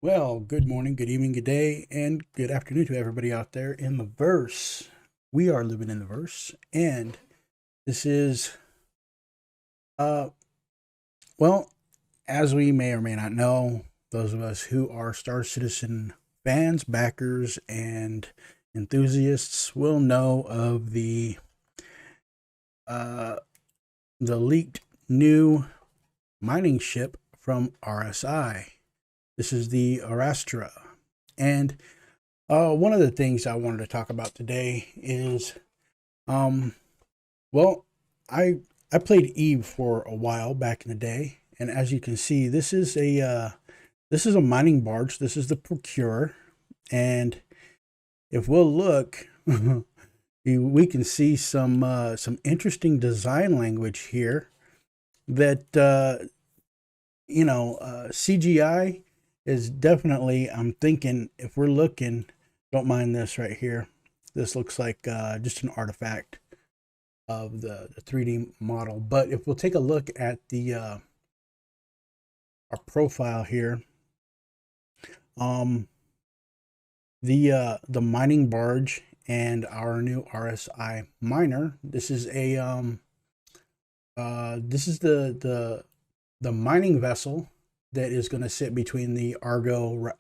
Well, good morning, good evening, good day, and good afternoon to everybody out there in the verse. We are living in the verse, and this is, uh, well, as we may or may not know, those of us who are Star Citizen fans, backers, and enthusiasts will know of uh, the leaked new mining ship from RSI. This is the Arrastra, and one of the things I wanted to talk about today is, um, well, I I played Eve for a while back in the day, and as you can see, this is a mining barge. This is the Procurer, and if we'll look, we can see some interesting design language here that CGI is definitely. I'm thinking if we're looking, don't mind this right here. This looks like just an artifact of the 3D model. But if we'll take a look at the our profile here, um, the mining barge and our new RSI miner. This is the mining vessel that is going to sit between the Argo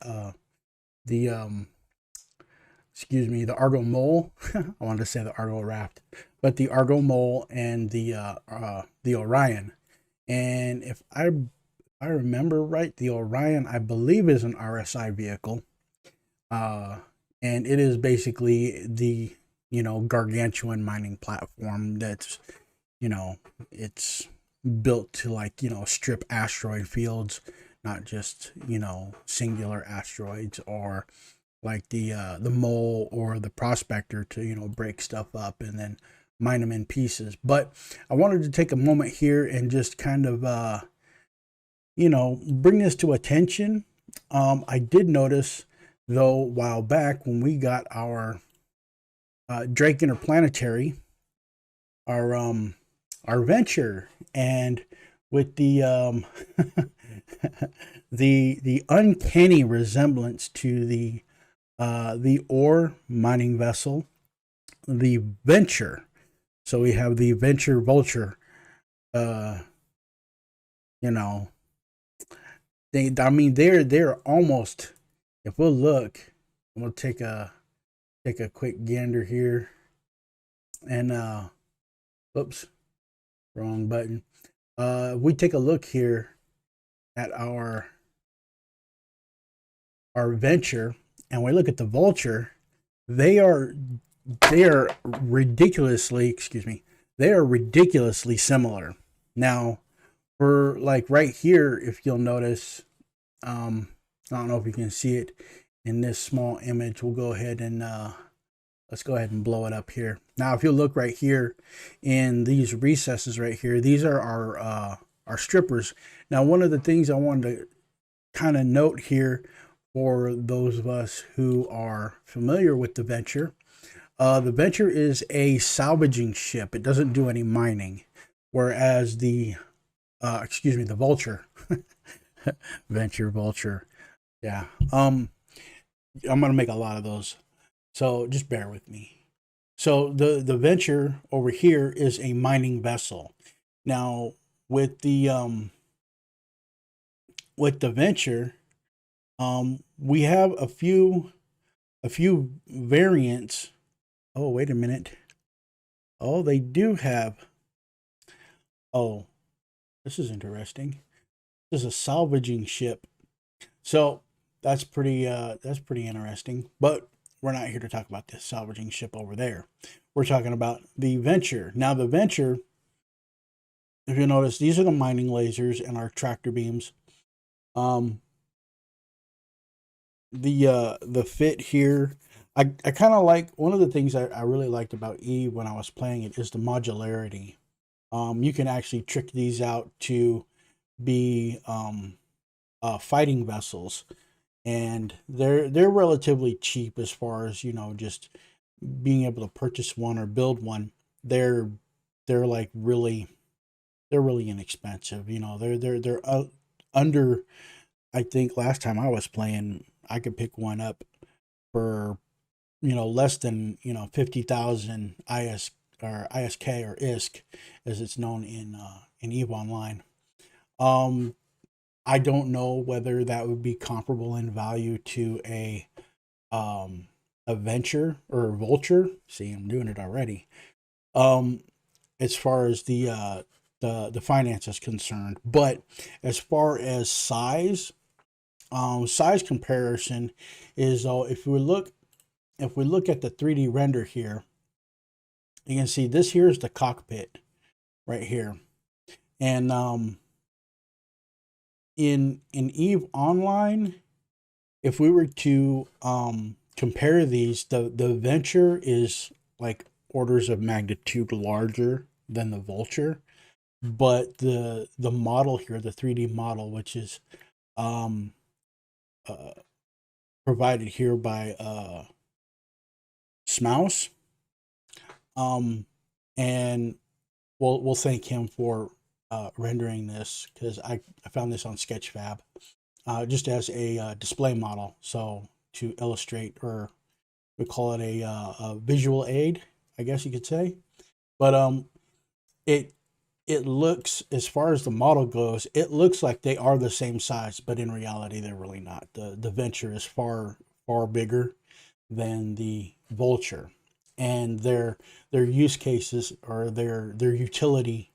the the Argo Mole. I wanted to say the Argo Raft, but the Argo Mole and the Orion. And if I remember right, the Orion I believe is an RSI vehicle, uh, and it is basically the gargantuan mining platform that's you know it's built to strip asteroid fields, not just singular asteroids, or like the mole or the prospector to break stuff up and then mine them in pieces. But I wanted to take a moment here and just kind of bring this to attention. I did notice though a while back when we got our Drake Interplanetary, our our venture, and with the the uncanny resemblance to the ore mining vessel, the Venture. So we have the Venture Vulture. Uh, you know, they're almost. If we'll look, we'll take a quick gander here, and oops, wrong button. We take a look here at our Venture, and we look at the Vulture. They are they are ridiculously, excuse me, they are ridiculously similar. Now, for like right here, if you'll notice, I don't know if you can see it in this small image. We'll go ahead and let's go ahead and blow it up here. Now, if you look right here in these recesses right here, these are our strippers. Now, one of the things I wanted to kind of note here for those of us who are familiar with the Venture is a salvaging ship. It doesn't do any mining, whereas the Vulture, Venture Vulture, yeah. I'm gonna make a lot of those, so just bear with me. So the Venture over here is a mining vessel. Now with the Venture, we have a few variants. Oh, wait a minute. Oh, they do have. Oh, this is interesting. This is a salvaging ship. So that's pretty interesting. But we're not here to talk about this salvaging ship over there. We're talking about the Venture. Now the Venture, if you notice, these are the mining lasers and our tractor beams. Um, the fit here, I kind of like one of the things I really liked about Eve when I was playing it is the modularity. You can actually trick these out to be fighting vessels, and they're relatively cheap as far as just being able to purchase one or build one. They're they're like really they're really inexpensive. They're under. I think last time I was playing, I could pick one up for, less than, 50,000 IS or ISK or ISK as it's known in EVE Online. Um, I don't know whether that would be comparable in value to um a venture or a vulture. See, I'm doing it already. Um, as far as the finance is concerned, but as far as size comparison is if we look at the 3D render here, you can see this here is the cockpit right here, and in Eve Online, if we were to compare these, the Venture is like orders of magnitude larger than the Vulture, but the model here, the 3D model, which is um, uh, provided here by Smouse, um, and we'll thank him for rendering this because I found this on Sketchfab just as a display model. So to illustrate, or we call it a visual aid, I guess you could say. But it it looks, as far as the model goes, it looks like they are the same size, but in reality, they're really not. The Venture is far bigger than the Vulture, and their use cases or their utility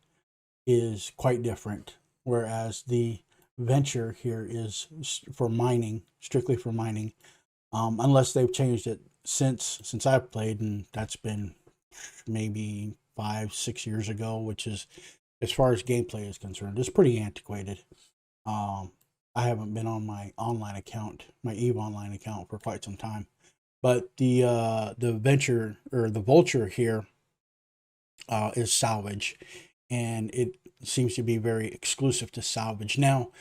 is quite different. Whereas the Venture here is for mining, strictly for mining, unless they've changed it since I've played, and that's been maybe 5 6 years ago, which is, as far as gameplay is concerned, it's pretty antiquated. Um, I haven't been on my online account, my Eve Online account, for quite some time. But the Venture or the Vulture here is salvage, and it seems to be very exclusive to salvage. Now,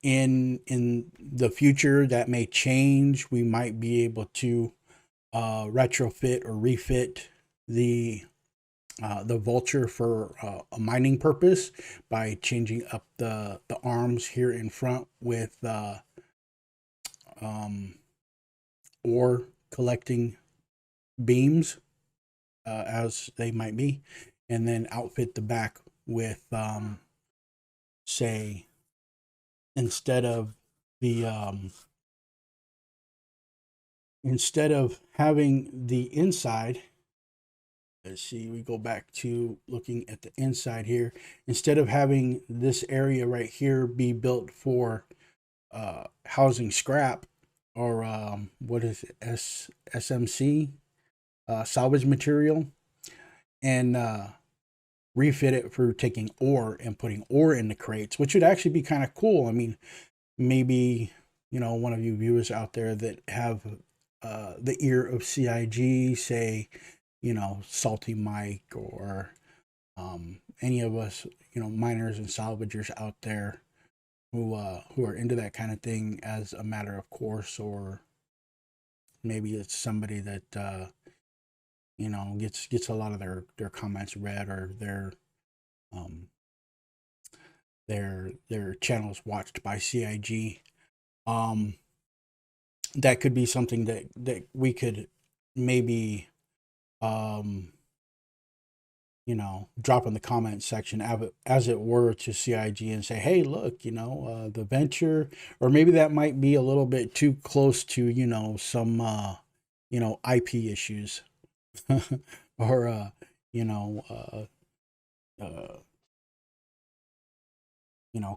in the future, that may change. We might be able to retrofit or refit the Vulture for a mining purpose by changing up the arms here in front with um, ore collecting beams, as they might be, and then outfit the back with say, instead of the instead of having the inside, let's see, we go back to looking at the inside here. Instead of having this area right here be built for housing scrap, or what is it, SMC, salvage material, and refit it for taking ore and putting ore in the crates, which would actually be kind of cool. I mean, maybe, one of you viewers out there that have the ear of CIG, say, Salty Mike, or any of us, miners and salvagers out there who are into that kind of thing as a matter of course, or maybe it's somebody that gets a lot of their comments read, or um their channels watched by CIG. Um, that could be something that we could maybe um drop in the comment section, as it were, to CIG, and say, hey, look, the Venture, or maybe that might be a little bit too close to, some, IP issues, or, you know, uh, uh,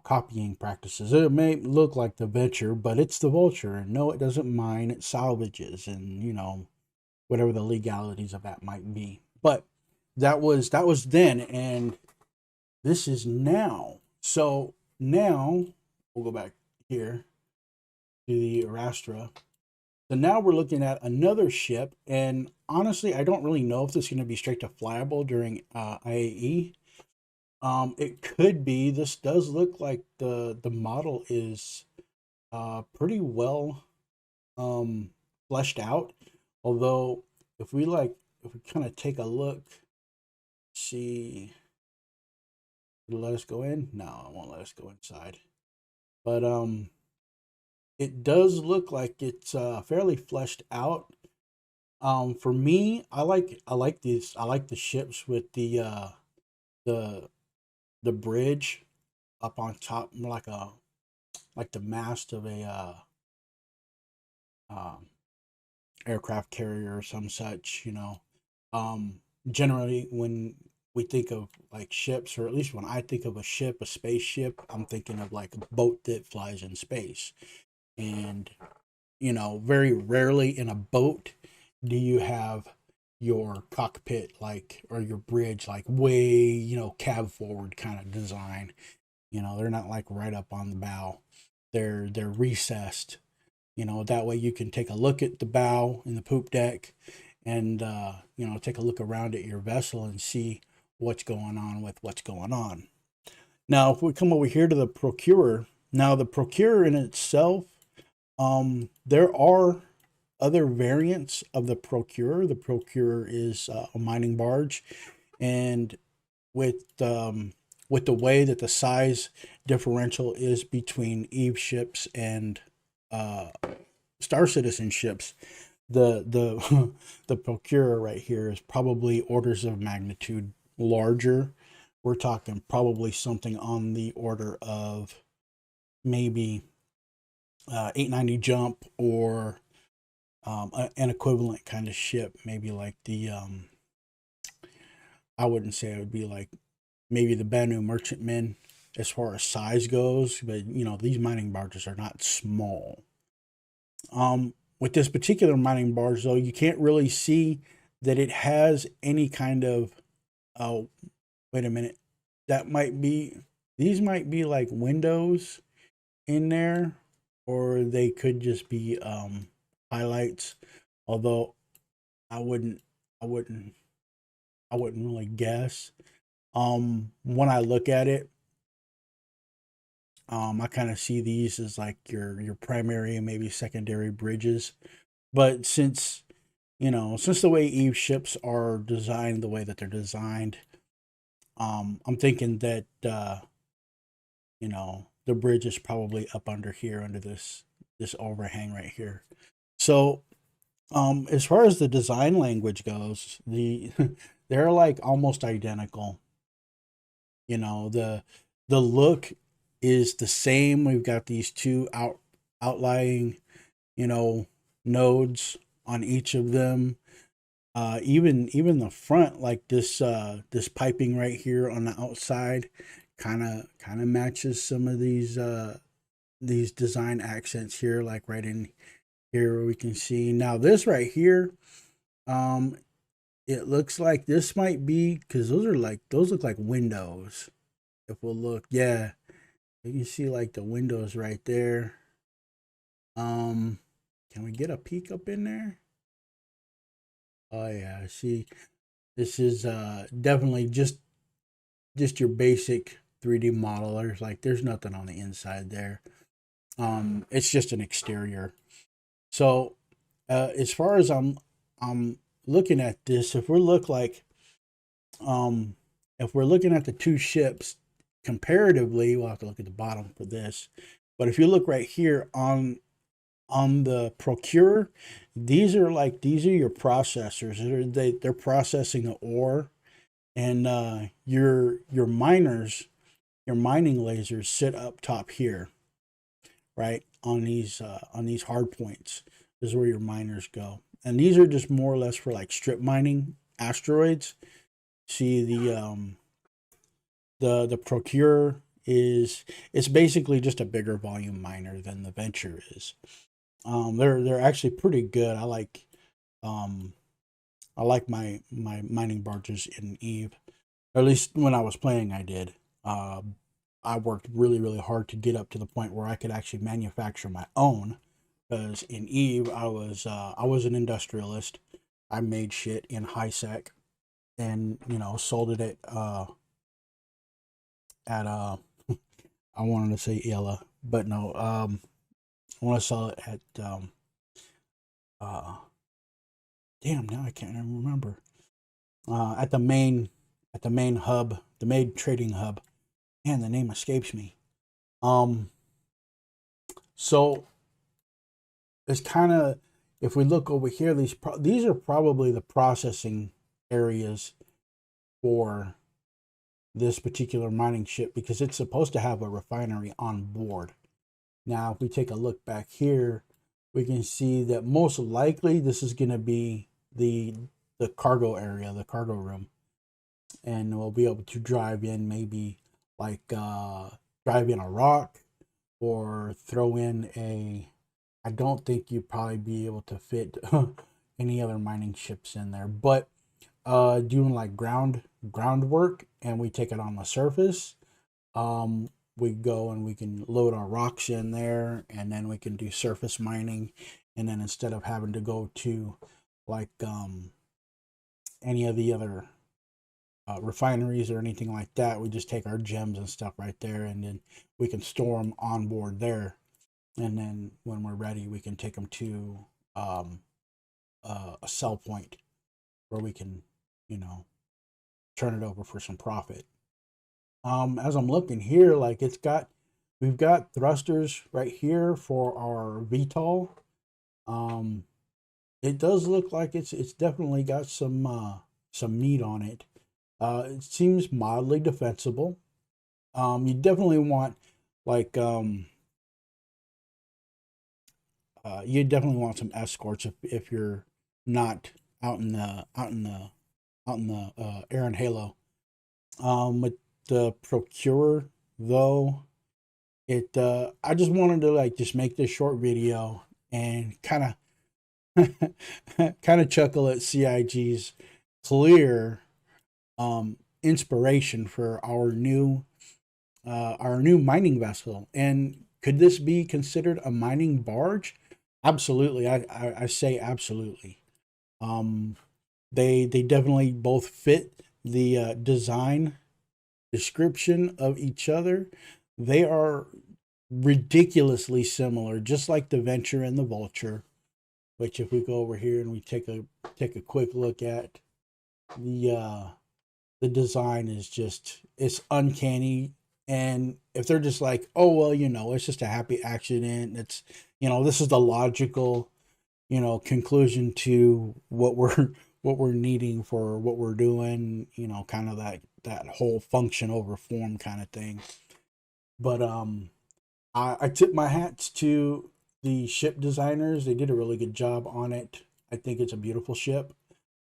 copying practices. It may look like the Venture, but it's the Vulture, and no, it doesn't mine, it salvages, and, whatever the legalities of that might be. But that was then, and this is now. So now we'll go back here to the Arrastra. So now we're looking at another ship, and honestly, I don't really know if this is going to be straight to flyable during IAE. It could be. This does look like the model is pretty well fleshed out. Although, if we kind of take a look, see, it'll let us go in. No, it won't let us go inside. but it does look like it's fairly fleshed out. For me, I like the ships with the the bridge up on top, more like the mast of a um, aircraft carrier or some such. Um, Generally, when we think of like ships, or at least when I think of a ship, a spaceship, I'm thinking of like a boat that flies in space. And very rarely in a boat do you have your cockpit like, or your bridge like way, cab forward kind of design. They're not like right up on the bow. They're recessed. That way you can take a look at the bow and the poop deck, and take a look around at your vessel and see what's going on with what's going on. Now, if we come over here to the Procurer, now the Procurer in itself, there are other variants of the Procurer. The Procurer is a mining barge, and with the way that the size differential is between Eve ships and uh, Star Citizen ships, the the Procurer right here is probably orders of magnitude larger. We're talking probably something on the order of maybe 890 jump, or an equivalent kind of ship, maybe like I wouldn't say it would be like maybe the Banu merchantmen as far as size goes, but these mining barges are not small. With this particular mining barge, though, you can't really see that it has any kind of. Oh, wait a minute. That might be. These might be like windows in there, or they could just be highlights. Although I wouldn't, I wouldn't, I wouldn't really guess. When I look at it, I kind of see these as like your primary and maybe secondary bridges. But since the way Eve ships are designed the way that they're designed, I'm thinking that the bridge is probably up under here, under this overhang right here. So, as far as the design language goes, they're like almost identical. The look is the same. We've got these two outlying, you know, nodes on each of them. Even the front, like this piping right here on the outside, kind of matches some of these design accents here, like right in here where we can see. Now this right here, um, it looks like this might be, because those look like windows. If we'll look, yeah, you can see like the windows right there. Um, can we get a peek up in there? Oh yeah, see, this is definitely just your basic 3D model. There's nothing on the inside there. It's just an exterior. So, as far as I'm looking at this, um, if we're looking at the two ships comparatively, we'll have to look at the bottom for this. But if you look right here on the Procurer, these are your processors. They're processing the ore, and your miners, your mining lasers sit up top here, right on these hard points. This is where your miners go, and these are just more or less for like strip mining asteroids. See the Procurer is, it's basically just a bigger volume miner than the Venture is. They're actually pretty good. Um I like my mining barges in Eve. Or at least when I was playing, I did. Uh, I worked really, really hard to get up to the point where I could actually manufacture my own. Because in Eve, I was an industrialist. I made shit in high sec, and sold it at I wanted to say Ella, but no. I want to sell it at uh damn, now I can't even remember. At the main hub, the main trading hub. Man, the name escapes me. Um, So it's kind of, if we look over here, these are probably the processing areas for this particular mining ship, because it's supposed to have a refinery on board. Now, if we take a look back here, we can see that most likely this is going to be the cargo area, the cargo room. And we'll be able to drive in, maybe like drive in a rock, or throw in a, I don't think you'd probably be able to fit any other mining ships in there, but doing like groundwork, and we take it on the surface. We go and we can load our rocks in there, and then we can do surface mining. And then instead of having to go to like any of the other refineries or anything like that, we just take our gems and stuff right there, and then we can store them on board there. And then when we're ready, we can take them to a sell point where we can, you know, turn it over for some profit. As I'm looking here, like we've got thrusters right here for our VTOL. It does look like it's definitely got some meat on it. It seems mildly defensible. You definitely want like you definitely want some escorts if you're not out in the air and halo. With the Procurer though, it I just wanted to like just make this short video and kind of chuckle at CIG's clear inspiration for our new mining vessel. And could this be considered a mining barge? Absolutely. I say absolutely. They definitely both fit the design description of each other. They are ridiculously similar, just like the Venture and the Vulture. Which, if we go over here and we take a quick look at the design, is just, it's uncanny. And if they're just like, oh well, you know, it's just a happy accident, it's, you know, this is the logical, you know, conclusion to what we're needing for what we're doing, you know, kind of that whole function over form kind of thing. But I tip my hats to the ship designers. They did a really good job on it. I think it's a beautiful ship.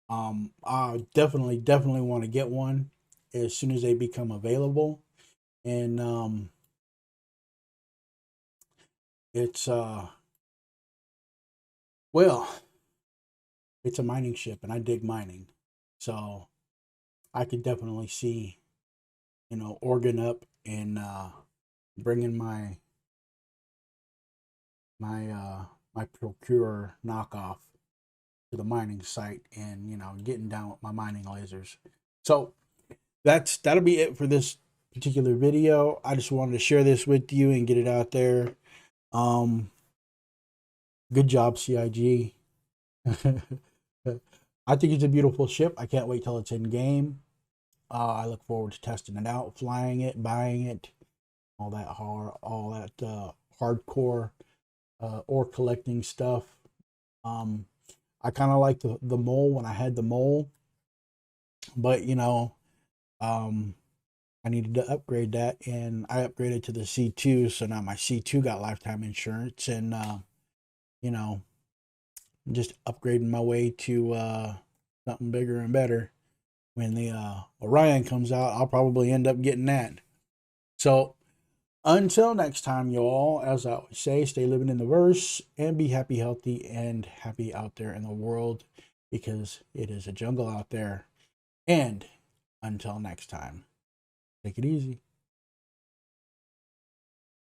I definitely want to get one as soon as they become available. And it's well, it's a mining ship, and I dig mining, so I could definitely see, you know, organ up and bringing my Procurer knockoff to the mining site, and, you know, getting down with my mining lasers. So that'll be it for this particular video. I just wanted to share this with you and get it out there. Good job, CIG. I think it's a beautiful ship. I can't wait till it's in game. I look forward to testing it out, flying it, buying it, all that hardcore ore collecting stuff. I kind of like the mole when I had the mole, but you know, I needed to upgrade that, and I upgraded to the C2, so now my C2 got lifetime insurance, and you know, just upgrading my way to something bigger and better. When the Orion comes out, I'll probably end up getting that. So until next time, y'all, as I always say, stay living in the verse and be happy, healthy, and happy out there in the world, because it is a jungle out there. And until next time, take it easy.